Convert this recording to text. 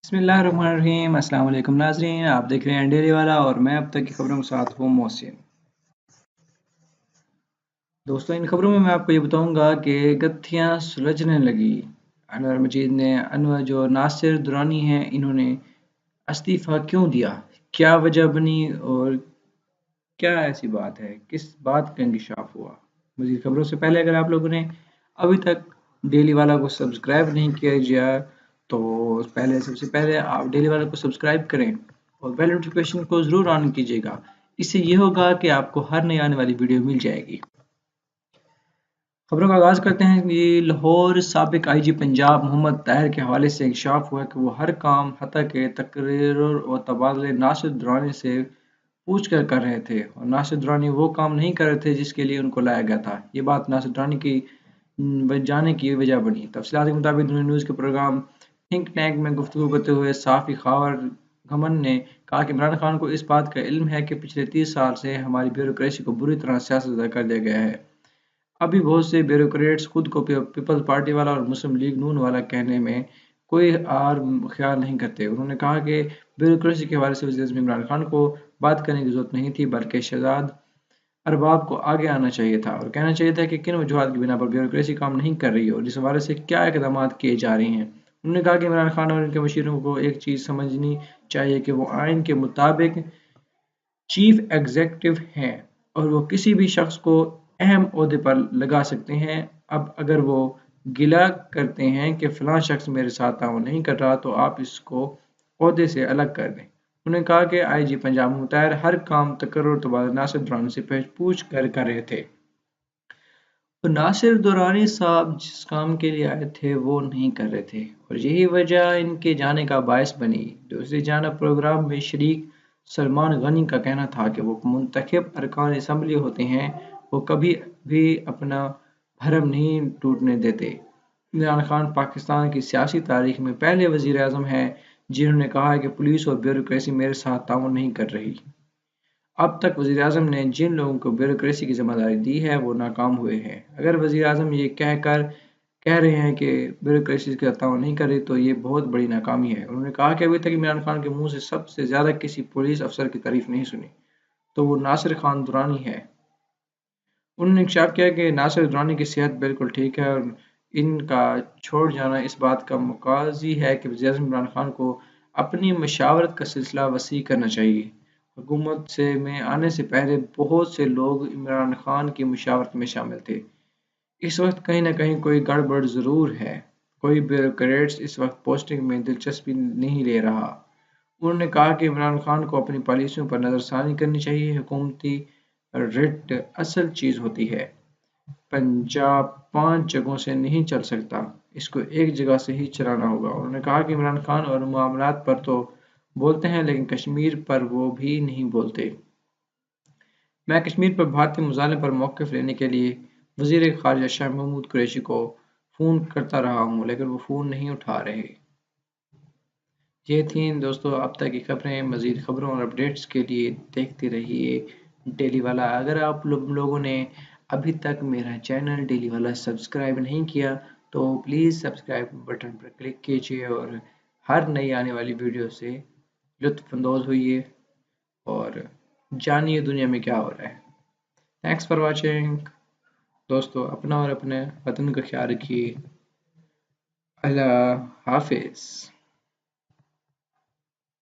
बिस्मिल्लाहिर्रहमानिर्रहीम। अस्सलाम वालेकुम नाज़रीन, आप देख रहे हैं डेली वाला और मैं अब तक की खबरों के साथ हूँ मोहसिन। दोस्तों, इन खबरों में मैं आपको ये बताऊंगा कि गत्थियां सुलझने लगी। अनवर मजीद ने अनवर जो नासिर दुरानी हैं इन्होंने इस्तीफ़ा क्यों दिया, क्या वजह बनी और क्या ऐसी बात है, किस बात का इंकशाफ हुआ। मजीद खबरों से पहले अगर आप लोगों ने अभी तक डेली वाला को सब्सक्राइब नहीं किया जाए तो सबसे पहले आप डेली वाला को सब्सक्राइब करें और बेल नोटिफिकेशन को ज़रूर ऑन कीजिएगा। इससे ये होगा कि आपको हर नई आने वाली वीडियो मिल जाएगी। खबरों का आगाज़ करते हैं कि लाहौर साबिक आईजी पंजाब मोहम्मद ताहिर के हवाले से इंकशाफ हुआ कि वो हर काम हत्ता के तकरीर और तबादले नासिर दुरानी से पूछ कर रहे थे और नासिर दुरानी वो काम नहीं कर रहे थे जिसके लिए उनको लाया गया था। ये बात नासिर दुरानी की जाने की वजह बनी। तफसीलात के मुताबिक न्यूज़ के प्रोग्राम थिंक टैंक में गुफ्तगू करते हुए सहाफ़ी खावर घमन ने कहा कि इमरान खान को इस बात का इल्म है कि पिछले 30 साल से हमारी ब्यूरोक्रेसी को बुरी तरह सियासत कर दिया गया है। अभी बहुत से ब्यूरोक्रेट्स खुद को पीपल्स पार्टी वाला और मुस्लिम लीग नून वाला कहने में कोई आर ख्याल नहीं करते। उन्होंने कहा कि ब्यूरोक्रेसी के हवाले से वज़ीर-ए-आज़म इमरान खान को बात करने की ज़रूरत नहीं थी, बल्कि शहजाद अरबाब को आगे आना चाहिए था और कहना चाहिए था कि किन वजूहात की बिना पर ब्यूरोक्रेसी काम नहीं कर रही है और इस हवाले से क्या इकदाम किए जा रहे हैं। उन्होंने कहा कि इमरान खान और इनके मशीरों को एक चीज़ समझनी चाहिए कि वो आइन के मुताबिक चीफ एग्जीक्यूटिव हैं और वो किसी भी शख्स को अहम ओहदे पर लगा सकते हैं। अब अगर वो गिला करते हैं कि फलां शख्स मेरे साथ ताउन नहीं कर रहा तो आप इसको ओहदे से अलग कर दें। उन्होंने कहा कि आईजी पंजाब मुताहिर हर काम तकर्रुर और तबादला नासिर दुरानी से पूछ कर रहे थे। तो नासिर दुरानी साहब जिस काम के लिए आए थे वो नहीं कर रहे थे और यही वजह इनके जाने का बायस बनी। दूसरी जानब प्रोग्राम में शरीक सलमान गनी का कहना था कि वो मुंतखब अरकान असम्बली होते हैं, वो कभी भी अपना भरम नहीं टूटने देते। इमरान खान पाकिस्तान की सियासी तारीख में पहले वज़ीर आज़म हैं जिन्होंने कहा है कि पुलिस और ब्यूरोक्रेसी मेरे साथ ताउन नहीं कर रही। अब तक वज़ीर-ए-आज़म ने जिन लोगों को ब्यूरोक्रेसी की ज़िम्मेदारी दी है वो नाकाम हुए हैं। अगर वज़ीर-ए-आज़म ये कह रहे हैं कि ब्यूरोक्रेसी का ताउन नहीं कर रही तो ये बहुत बड़ी नाकामी है। उन्होंने कहा कि अभी तक इमरान खान के मुंह से सबसे ज़्यादा किसी पुलिस अफसर की तारीफ नहीं सुनी तो वो नासिर खान दुरानी है। उन्होंने इंकशाफ किया कि नासिर दुरानी की सेहत बिल्कुल ठीक है और इनका छोड़ जाना इस बात का मुकाजी है कि वज़ीर-ए-आज़म इमरान खान को अपनी मशावरत का सिलसिला वसी करना चाहिए। हुकूमत में आने से पहले बहुत से लोग इमरान खान की मशावरत में शामिल थे। इस वक्त कहीं न कहीं कोई गड़बड़ ज़रूर है। कोई ब्यूरोक्रेट्स इस वक्त पोस्टिंग में दिलचस्पी नहीं ले रहा। उन्होंने कहा कि इमरान खान को अपनी पॉलिसियों पर नज़रसानी करनी चाहिए। हुकूमती रिट असल चीज़ होती है। पंजाब 5 जगहों से नहीं चल सकता, इसको एक जगह से ही चलाना होगा। उन्होंने कहा कि इमरान खान और मामलात पर तो बोलते हैं लेकिन कश्मीर पर वो भी नहीं बोलते। मैं कश्मीर पर भारतीय मुजालिम पर मौक़िफ़ लेने के लिए वज़ीर ख़ारिजा शाह महमूद कुरैशी को फ़ोन करता रहा हूँ लेकिन वो फ़ोन नहीं उठा रहे। ये थीं दोस्तों अब तक की खबरें। मज़ीद खबरों और अपडेट्स के लिए देखते रहिए डेली वाला। अगर आप लोगों ने अभी तक मेरा चैनल डेली वाला सब्सक्राइब नहीं किया तो प्लीज़ सब्सक्राइब बटन पर क्लिक कीजिए और हर नई आने वाली वीडियो से लुत्फ़अंदोज़ होइए और जानिए दुनिया में क्या हो रहा है। Thanks for watching. दोस्तों, अपना और अपने वतन का ख्याल रखिए। अल्लाह हाफिज़।